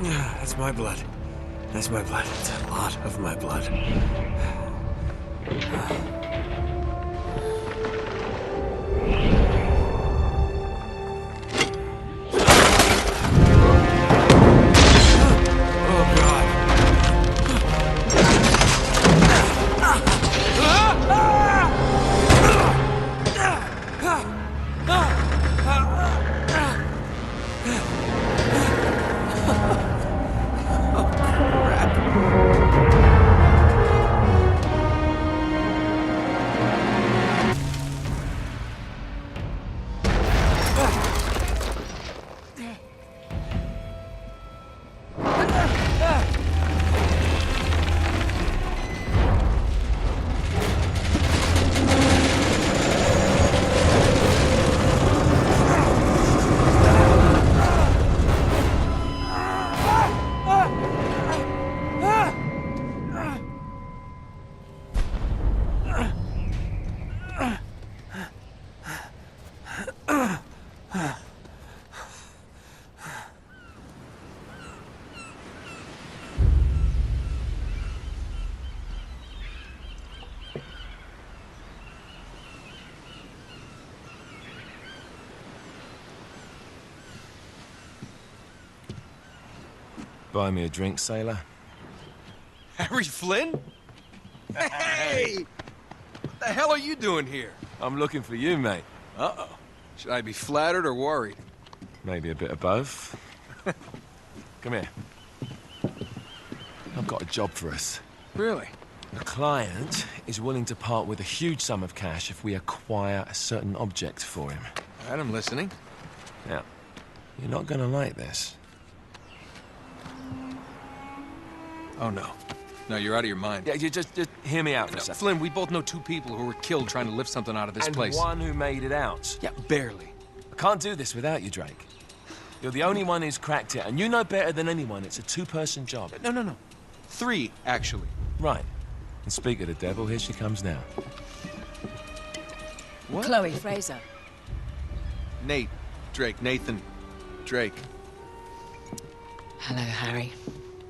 That's my blood. That's my blood. It's a lot of my blood. Buy me a drink, sailor. Harry Flynn? Hey! What the hell are you doing here? I'm looking for you, mate. Uh-oh. Should I be flattered or worried? Maybe a bit of both. Come here. I've got a job for us. Really? The client is willing to part with a huge sum of cash if we acquire a certain object for him. All right, I'm listening. Now, you're not gonna like this. Oh, no. No, you're out of your mind. Yeah, you just hear me out for a No, second. Flynn, we both know two people who were killed trying to lift something out of this place. And one who made it out. Yeah, barely. I can't do this without you, Drake. You're the only one who's cracked it, and you know better than anyone it's a two-person job. No. Three, actually. Right. And speak of the devil, here she comes now. What? Chloe Fraser. Nate. Drake. Nathan. Drake. Hello, Harry.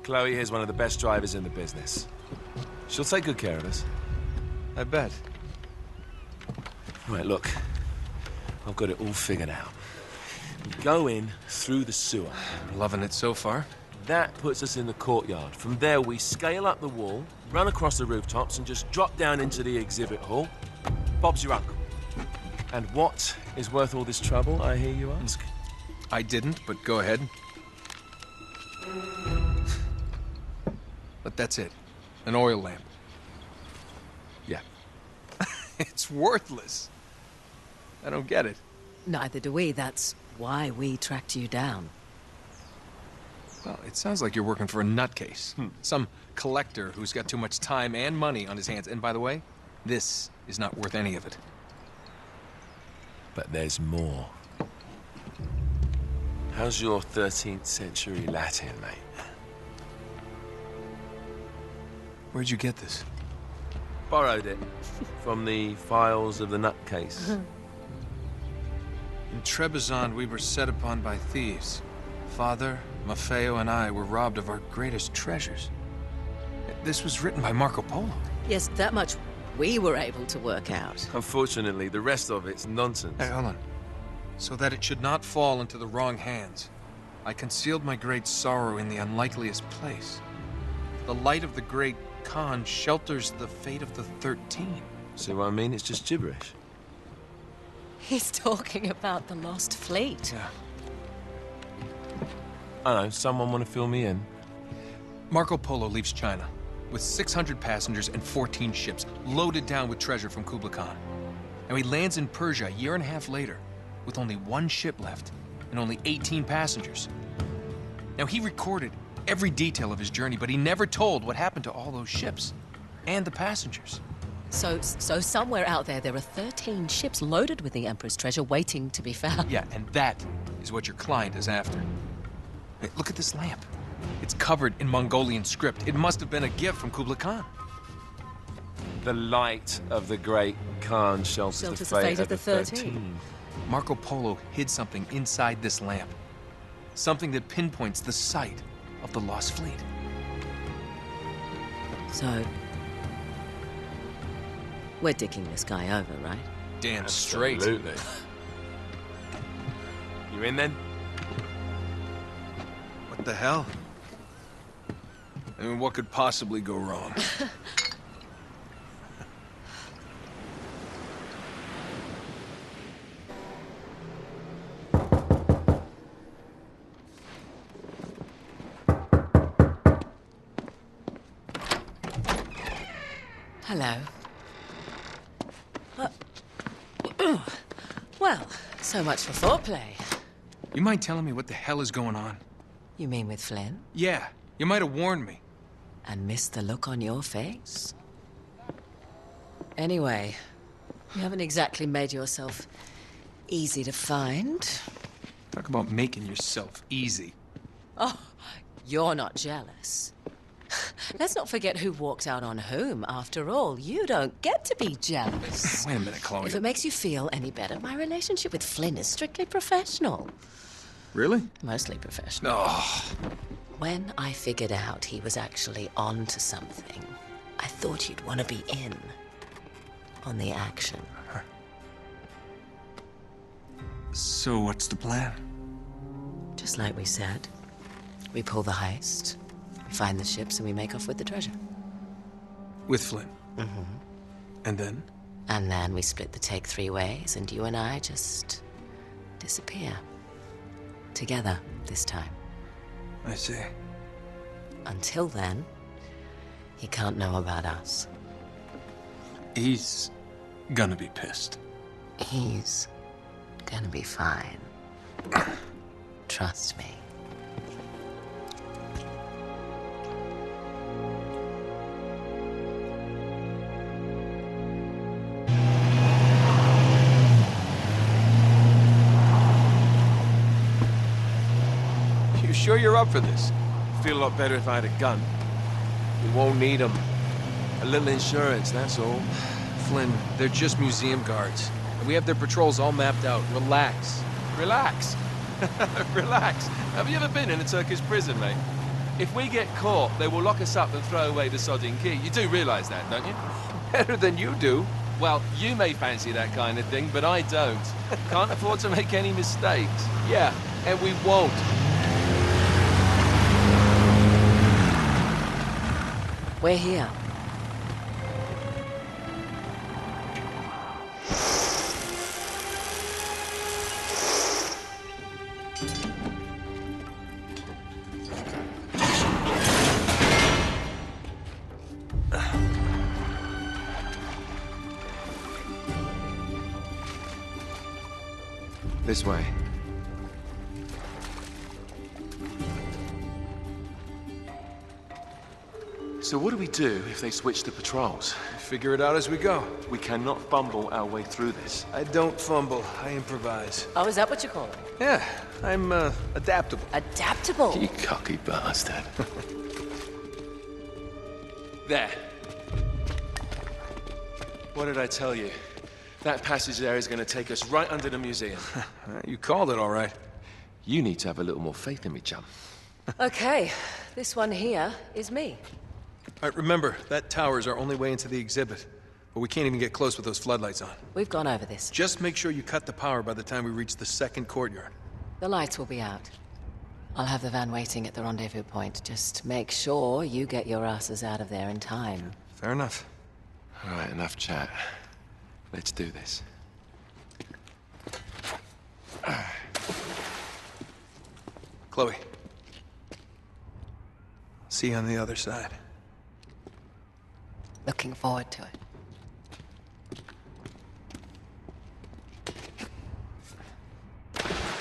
Chloe here's one of the best drivers in the business. She'll take good care of us. I bet. Right, look. I've got it all figured out. We go in through the sewer. Loving it so far. That puts us in the courtyard. From there, we scale up the wall, run across the rooftops, and just drop down into the exhibit hall. Bob's your uncle. And what is worth all this trouble, I hear you ask? I didn't, but go ahead. But that's it. An oil lamp. Yeah. It's worthless. I don't get it. Neither do we. That's why we tracked you down. Well, it sounds like you're working for a nutcase. Some collector who's got too much time and money on his hands. And by the way, this is not worth any of it. But there's more. How's your 13th century Latin, mate? Where'd you get this? Borrowed it from the files of the nutcase. In Trebizond, we were set upon by thieves. Father, Maffeo, and I were robbed of our greatest treasures. This was written by Marco Polo. Yes, that much we were able to work out. Unfortunately, the rest of it's nonsense. Hey, hold on. So that it should not fall into the wrong hands, I concealed my great sorrow in the unlikeliest place. The light of the great Khan shelters the fate of the 13. See what I mean? It's just gibberish. He's talking about the lost fleet. Yeah. I know, someone want to fill me in? Marco Polo leaves China with 600 passengers and 14 ships loaded down with treasure from Kublai Khan. And he lands in Persia a year and a half later with only one ship left and only 18 passengers. Now, he recorded every detail of his journey, but he never told what happened to all those ships and the passengers. So somewhere out there are 13 ships loaded with the Emperor's treasure waiting to be found. Yeah, and that is what your client is after. Hey, look at this lamp. It's covered in Mongolian script. It must have been a gift from Kublai Khan. The light of the great Khan shelters the fate of the 13. Marco Polo hid something inside this lamp. Something that pinpoints the site of the Lost Fleet. So, we're dicking this guy over, right? Damn straight. Absolutely. You in then? What the hell? I mean, what could possibly go wrong? Hello. Well, so much for foreplay. You mind telling me what the hell is going on? You mean with Flynn? Yeah, you might have warned me. And missed the look on your face? Anyway, you haven't exactly made yourself easy to find. Talk about making yourself easy. Oh, you're not jealous. Let's not forget who walked out on whom. After all, you don't get to be jealous. Wait a minute, Chloe. If it makes you feel any better, my relationship with Flynn is strictly professional. Really? Mostly professional. Oh. When I figured out he was actually on to something, I thought you'd want to be in on the action. So what's the plan? Just like we said, we pull the heist, we find the ships, and we make off with the treasure. With Flynn? Mm-hmm. And then? And then we split the take 3 ways, and you and I just disappear. Together, this time. I see. Until then, he can't know about us. He's gonna be pissed. He's gonna be fine. Trust me. You sure you're up for this? Feel a lot better if I had a gun. We won't need them. A little insurance, that's all. Flynn, they're just museum guards. And we have their patrols all mapped out. Relax. Relax. Relax. Have you ever been in a Turkish prison, mate? If we get caught, they will lock us up and throw away the sodding key. You do realize that, don't you? Better than you do. Well, you may fancy that kind of thing, but I don't. Can't afford to make any mistakes. Yeah, and we won't. We're here. This way. So what do we do if they switch the patrols? Figure it out as we go. We cannot fumble our way through this. I don't fumble, I improvise. Oh, is that what you call it? Yeah, I'm, adaptable. Adaptable. You cocky bastard. There. What did I tell you? That passage there is going to take us right under the museum. You called it all right. You need to have a little more faith in me, chum. Okay, this one here is me. All right, remember, that tower's our only way into the exhibit. But we can't even get close with those floodlights on. We've gone over this. Just make sure you cut the power by the time we reach the second courtyard. The lights will be out. I'll have the van waiting at the rendezvous point. Just make sure you get your asses out of there in time. Fair enough. All right, enough chat. Let's do this. Chloe. See you on the other side. Looking forward to it.